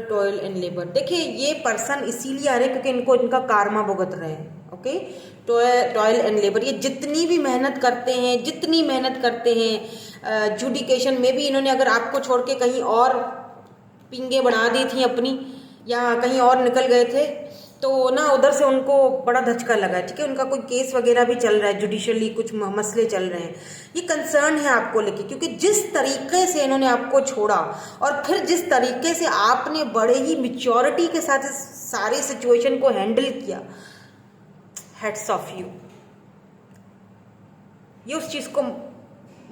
[SPEAKER 1] टॉयल एंड लेबर। देखिए, ये पर्सन इसीलिए आ रहे हैं क्योंकि इनको इनका कारमा भुगत रहे हैं। ओके, टॉयल एंड लेबर, ये जितनी भी मेहनत करते हैं, जितनी मेहनत करते हैं, जुडिकेशन में भी इन्होंने अगर आपको छोड़ के कहीं और पिंगे बना दी थी अपनी, या कहीं और निकल गए थे, तो ना उधर से उनको बड़ा धचका लगा है। ठीक है, उनका कोई केस वगैरह भी चल रहा है, जुडिशली कुछ मसले चल रहे हैं। ये कंसर्न है आपको लेके, क्योंकि जिस तरीके से इन्होंने आपको छोड़ा और फिर जिस तरीके से आपने बड़े ही मैच्योरिटी के साथ इस सारी सिचुएशन को हैंडल किया, हैट्स ऑफ यू। ये उस चीज़ को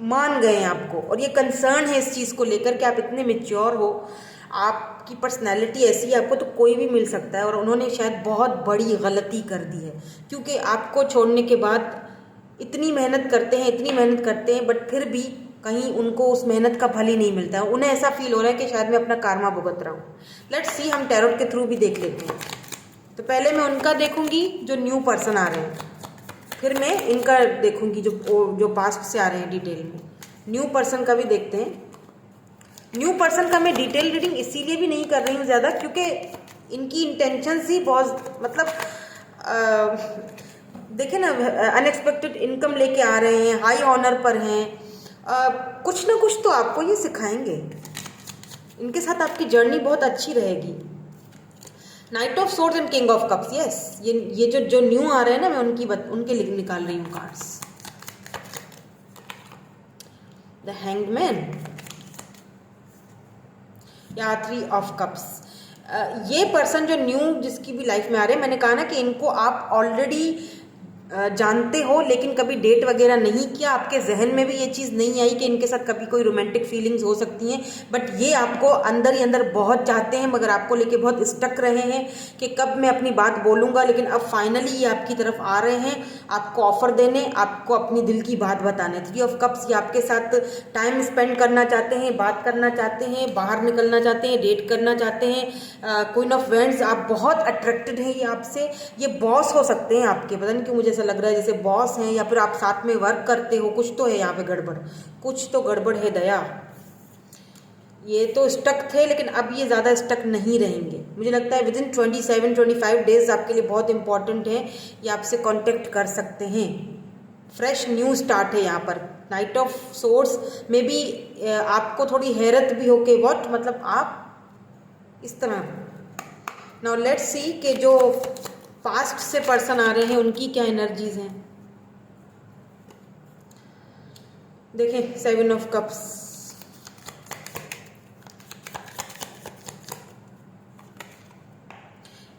[SPEAKER 1] मान गए हैं आपको, और ये कंसर्न है इस चीज़ को लेकर कि आप इतने मैच्योर हो, आपकी पर्सनैलिटी ऐसी है, आपको तो कोई भी मिल सकता है। और उन्होंने शायद बहुत बड़ी गलती कर दी है, क्योंकि आपको छोड़ने के बाद इतनी मेहनत करते हैं, इतनी मेहनत करते हैं, बट फिर भी कहीं उनको उस मेहनत का फल ही नहीं मिलता है। उन्हें ऐसा फील हो रहा है कि शायद मैं अपना कारमा भुगत रहा हूँ। लेट्स सी, हम टैरोट के थ्रू भी देख लेते हैं। तो पहले मैं उनका देखूंगी जो न्यू पर्सन आ रहे हैं, फिर मैं इनका देखूंगी जो पास्ट से आ रहे हैं डिटेल में। न्यू पर्सन का भी देखते हैं। न्यू पर्सन का मैं डिटेल रीडिंग इसीलिए भी नहीं कर रही हूँ ज़्यादा, क्योंकि इनकी इंटेंशंस ही बहुत मतलब देखे ना, अनएक्सपेक्टेड इनकम लेके आ रहे हैं, हाई ऑनर पर हैं, कुछ ना कुछ तो आपको ये सिखाएंगे। इनके साथ आपकी जर्नी बहुत अच्छी रहेगी। Night of swords and king of cups. Yes, ये जो न्यू आ रहे हैं ना, मैं उनके निकाल रही हूँ कार्ड्स। द हैंग्ड मैन या 3 ऑफ कप्स। ये पर्सन जो न्यू जिसकी भी लाइफ में आ रहे हैं, मैंने कहा ना कि इनको आप ऑलरेडी जानते हो, लेकिन कभी डेट वगैरह नहीं किया। आपके जहन में भी ये चीज़ नहीं आई कि इनके साथ कभी कोई रोमांटिक फीलिंग्स हो सकती हैं, बट ये आपको अंदर ही अंदर बहुत चाहते हैं, मगर आपको लेके बहुत स्टक रहे हैं कि कब मैं अपनी बात बोलूँगा। लेकिन अब फाइनली ये आपकी तरफ आ रहे हैं, आपको ऑफर देने, आपको अपनी दिल की बात बताने। 3 ऑफ कप्स, ये आपके साथ टाइम स्पेंड करना चाहते हैं, बात करना चाहते हैं, बाहर निकलना चाहते हैं, डेट करना चाहते हैं। क्वीन ऑफ वेंड्स, आप बहुत अट्रैक्टेड हैं ये आपसे। ये बॉस हो सकते हैं आपके, पता नहीं क्यों मुझे लग रहा है जैसे बॉस हैं, या फिर आप साथ में वर्क करते हो। कुछ तो है यहाँ पे गड़बड़, कुछ तो गड़बड़ है दया। ये तो स्टक थे, लेकिन अब ये ज़्यादा स्टक नहीं रहेंगे। मुझे लगता है विदिन 27-25 डेज आपके लिए बहुत इंपॉर्टेंट है। ये आपसे कांटेक्ट कर सकते हैं। फ्रेश न्यू स्टार्ट है यहाँ पर। नाइट ऑफ सोर्ड्स में भी आपको थोड़ी हैरत भी हो के व्हाट, मतलब आप इस तरह। नाउ लेट्स सी कि जो पास्ट से पर्सन आ रहे हैं उनकी क्या एनर्जीज हैं। देखें, 7 of cups,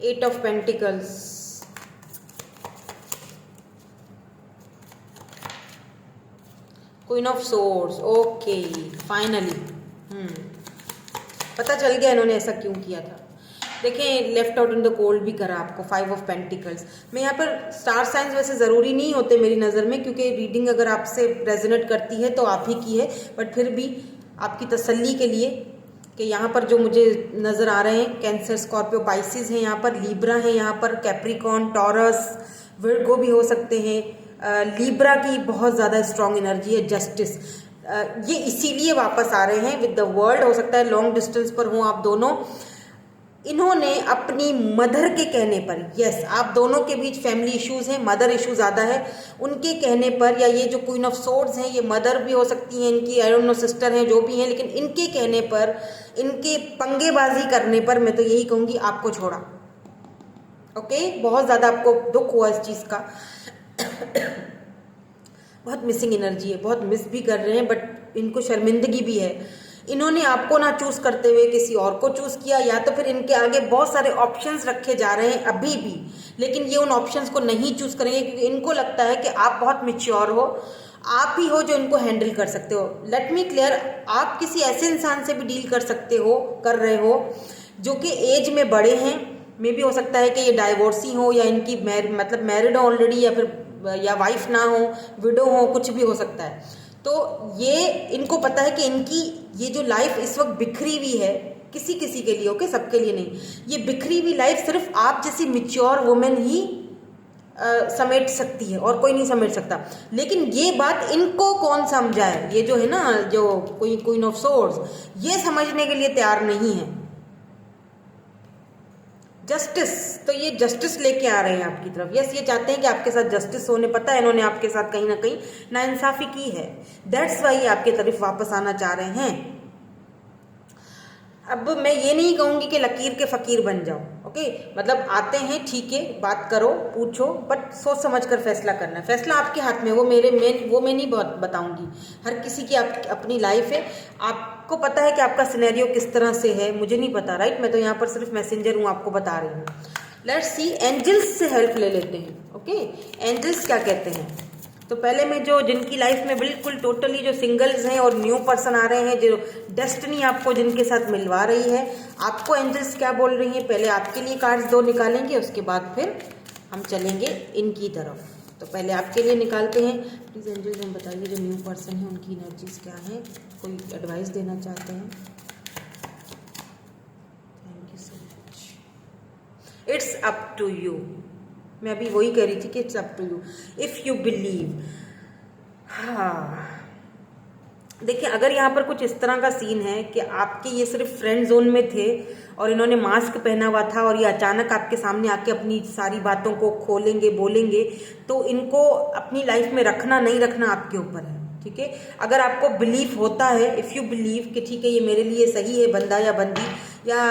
[SPEAKER 1] eight of pentacles, queen of swords. Okay, finally पता चल गया इन्होंने ऐसा क्यों किया था। देखें, left out in the cold भी करा आपको, 5 ऑफ पेंटिकल्स। मैं यहाँ पर स्टार साइंस वैसे ज़रूरी नहीं होते मेरी नज़र में, क्योंकि रीडिंग अगर आपसे रेजोनेट करती है तो आप ही की है, बट फिर भी आपकी तसल्ली के लिए कि यहाँ पर जो मुझे नज़र आ रहे हैं, कैंसर, स्कॉर्पियो, पाइसिस हैं यहाँ पर, लीब्रा है यहाँ पर, कैप्रिकॉन, टॉरस, विर्गो भी हो सकते हैं। लीब्रा की बहुत ज़्यादा स्ट्रॉन्ग एनर्जी है, जस्टिस। ये इसीलिए वापस आ रहे हैं विद द वर्ल्ड। हो सकता है लॉन्ग डिस्टेंस पर हों आप दोनों, इन्होंने अपनी मदर के कहने पर, यस आप दोनों के बीच फैमिली इश्यूज हैं, मदर इश्यू ज़्यादा है, उनके कहने पर, या ये जो क्वीन ऑफ सोर्ड्स हैं ये मदर भी हो सकती हैं इनकी, आई डोंट नो सिस्टर हैं जो भी हैं, लेकिन इनके कहने पर, इनके पंगेबाजी करने पर मैं तो यही कहूँगी आपको छोड़ा। ओके, बहुत ज़्यादा आपको दुख हुआ इस चीज़ का। बहुत मिसिंग एनर्जी है, बहुत मिस भी कर रहे हैं, बट इनको शर्मिंदगी भी है। इन्होंने आपको ना चूज करते हुए किसी और को चूज किया, या तो फिर इनके आगे बहुत सारे ऑप्शंस रखे जा रहे हैं अभी भी, लेकिन ये उन ऑप्शंस को नहीं चूज करेंगे क्योंकि इनको लगता है कि आप बहुत मिच्योर हो, आप ही हो जो इनको हैंडल कर सकते हो। लेट मी क्लियर, आप किसी ऐसे इंसान से भी डील कर सकते हो, कर रहे हो, जो कि एज में बड़े हैं, मे भी हो सकता है कि ये डाइवोर्सी हो, या इनकी मतलब मैरिड हो ऑलरेडी, या फिर या वाइफ ना हो, विडो हो, कुछ भी हो सकता है। तो ये इनको पता है कि इनकी ये जो लाइफ इस वक्त बिखरी हुई है, किसी किसी के लिए, ओके, सबके लिए नहीं, ये बिखरी हुई लाइफ सिर्फ आप जैसी मिच्योर वुमेन ही समेट सकती है, और कोई नहीं समेट सकता। लेकिन ये बात इनको कौन समझाए, ये जो है ना, जो कोई क्वीन ऑफ सोर्ड्स, ये समझने के लिए तैयार नहीं है। जस्टिस, तो ये जस्टिस लेके आ रहे हैं आपकी तरफ। यस, ये चाहते हैं कि आपके साथ जस्टिस होने, पता है इन्होंने आपके साथ कहीं ना कहीं नाइंसाफी की है, दैट्स वाई आपके तरफ वापस आना चाह रहे हैं। अब मैं ये नहीं कहूँगी कि लकीर के फ़कीर बन जाओ, ओके, मतलब आते हैं ठीक है, बात करो, पूछो, बट सोच समझ कर फैसला करना है। फैसला आपके हाथ में, वो मैं नहीं बताऊँगी, हर किसी की अपनी लाइफ है, आपको पता है कि आपका सिनेरियो किस तरह से है, मुझे नहीं पता, राइट, मैं तो यहाँ पर सिर्फ मैसेंजर हूँ, आपको बता रही हूँ। लेट्स सी, एंजल्स से हेल्प ले लेते हैं, ओके, एंजल्स क्या कहते हैं। तो पहले में जो जिनकी लाइफ में बिल्कुल टोटली जो सिंगल्स हैं और न्यू पर्सन आ रहे हैं, जो डेस्टिनी आपको जिनके साथ मिलवा रही है, आपको एंजल्स क्या बोल रही हैं, पहले आपके लिए कार्ड्स 2 निकालेंगे, उसके बाद फिर हम चलेंगे इनकी तरफ। तो पहले आपके लिए निकालते हैं। प्लीज़ एंजल्स हम बताइए जो न्यू पर्सन है उनकी एनर्जीज क्या हैं, कोई एडवाइस देना चाहते हैं। Thank you so much. It's up to you, मैं अभी वही कह रही थी कि it's up to you if you believe. हाँ, देखिए, अगर यहाँ पर कुछ इस तरह का सीन है कि आपके ये सिर्फ फ्रेंड जोन में थे और इन्होंने मास्क पहना हुआ था और ये अचानक आपके सामने आके अपनी सारी बातों को खोलेंगे, बोलेंगे, तो इनको अपनी लाइफ में रखना नहीं रखना आपके ऊपर है, ठीक है। अगर आपको बिलीव होता है, इफ़ यू बिलीव कि ठीक है ये मेरे लिए सही है, बंदा या बंदी, या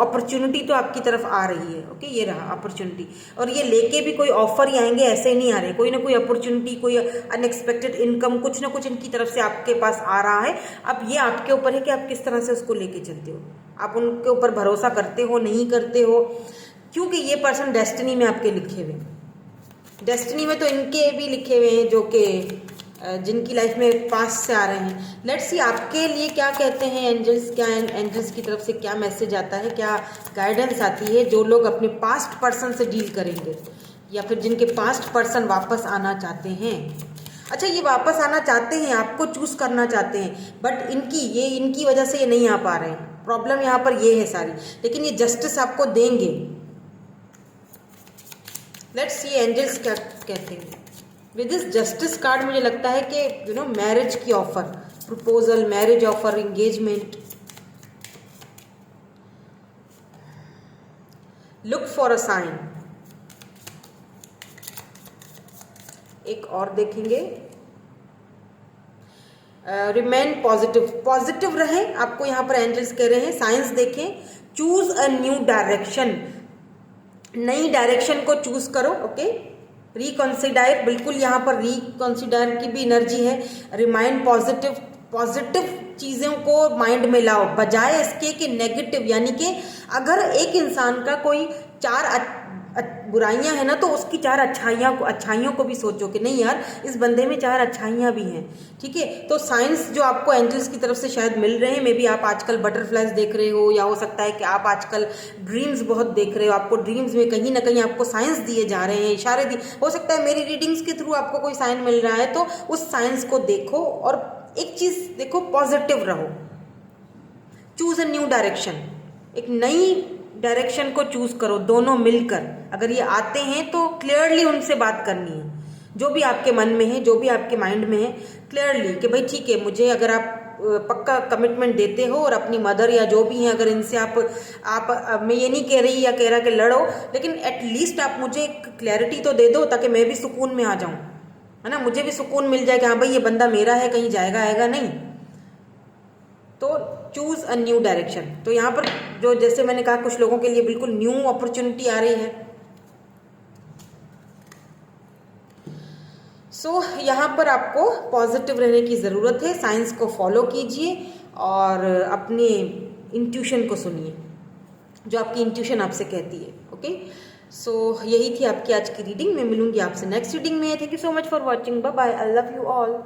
[SPEAKER 1] अपॉर्चुनिटी तो आपकी तरफ आ रही है, ओके, ये रहा अपॉर्चुनिटी, और ये लेके भी कोई ऑफर ही आएंगे ऐसे ही नहीं आ रहे, कोई ना कोई अपॉर्चुनिटी, कोई अनएक्सपेक्टेड इनकम, कुछ ना कुछ इनकी तरफ से आपके पास आ रहा है। अब ये आपके ऊपर है कि आप किस तरह से उसको लेके चलते हो, आप उनके ऊपर भरोसा करते हो, नहीं करते हो, क्योंकि ये पर्सन डेस्टिनी में आपके लिखे हुए, डेस्टिनी में तो इनके भी लिखे हुए हैं जो कि जिनकी लाइफ में पास से आ रहे हैं। लेट्स सी आपके लिए क्या कहते हैं एंजल्स, क्या एंजल्स की तरफ से क्या मैसेज आता है, क्या गाइडेंस आती है, जो लोग अपने पास्ट पर्सन से डील करेंगे या फिर जिनके पास्ट पर्सन वापस आना चाहते हैं। अच्छा, ये वापस आना चाहते हैं, आपको चूज करना चाहते हैं, बट इनकी वजह से ये नहीं आ पा रहे हैं, प्रॉब्लम यहाँ पर ये है सारी, लेकिन ये जस्टिस आपको देंगे। लेट्स सी एंजल्स क्या कहते हैं। विद दिस जस्टिस कार्ड मुझे लगता है कि मैरिज की offer, proposal, marriage offer, engagement, look for a sign. एक और देखेंगे, रिमेन पॉजिटिव, पॉजिटिव रहें, आपको यहाँ पर एंजल्स कह रहे हैं। साइंस देखें, चूज अ न्यू डायरेक्शन, नई डायरेक्शन को चूज करो, ओके। रिकॉन्सिडर, बिल्कुल यहाँ पर रिकॉन्सिडर की भी एनर्जी है। रिमाइंड पॉजिटिव, पॉजिटिव चीज़ों को माइंड में लाओ, बजाय इसके कि नेगेटिव, यानी कि अगर एक इंसान का कोई 4 बुराइयां हैं ना, तो उसकी 4 अच्छाइयों को भी सोचो कि नहीं यार, इस बंदे में 4 अच्छाइयां भी हैं, ठीक है। तो साइंस जो आपको एंजल्स की तरफ से शायद मिल रहे हैं, मे बी आप आजकल बटरफ्लाइज देख रहे हो, या हो सकता है कि आप आजकल ड्रीम्स बहुत देख रहे हो, आपको ड्रीम्स में कहीं ना कहीं आपको साइंस दिए जा रहे हैं, इशारे दिए, हो सकता है मेरी रीडिंग्स के थ्रू आपको कोई साइन मिल रहा है, तो उस साइंस को देखो और एक चीज़ देखो, पॉजिटिव रहो, चूज अ न्यू डायरेक्शन, एक नई डायरेक्शन को चूज करो, दोनों मिलकर। अगर ये आते हैं तो क्लियरली उनसे बात करनी है, जो भी आपके मन में है, जो भी आपके माइंड में है, क्लियरली कि भाई ठीक है, मुझे अगर आप पक्का कमिटमेंट देते हो और अपनी मदर या जो भी हैं अगर इनसे आप मैं ये नहीं कह रही या कह रहा कि लड़ो, लेकिन एटलीस्ट आप मुझे एक क्लैरिटी तो दे दो ताकि मैं भी सुकून में आ जाऊं, है ना, मुझे भी सुकून मिल जाए कि हाँ भाई ये बंदा मेरा है, कहीं जाएगा आएगा नहीं। तो चूज अ न्यू डायरेक्शन। तो यहाँ पर जो जैसे मैंने कहा कुछ लोगों के लिए बिल्कुल न्यू अपॉर्चुनिटी आ रही है। सो यहाँ पर आपको पॉजिटिव रहने की ज़रूरत है, साइंस को फॉलो कीजिए और अपने इंट्यूशन को सुनिए, जो आपकी इंट्यूशन आपसे कहती है। ओके, सो यही थी आपकी आज की रीडिंग। मैं मिलूंगी आपसे नेक्स्ट रीडिंग में। Thank you so much for watching. Bye bye. I love you all.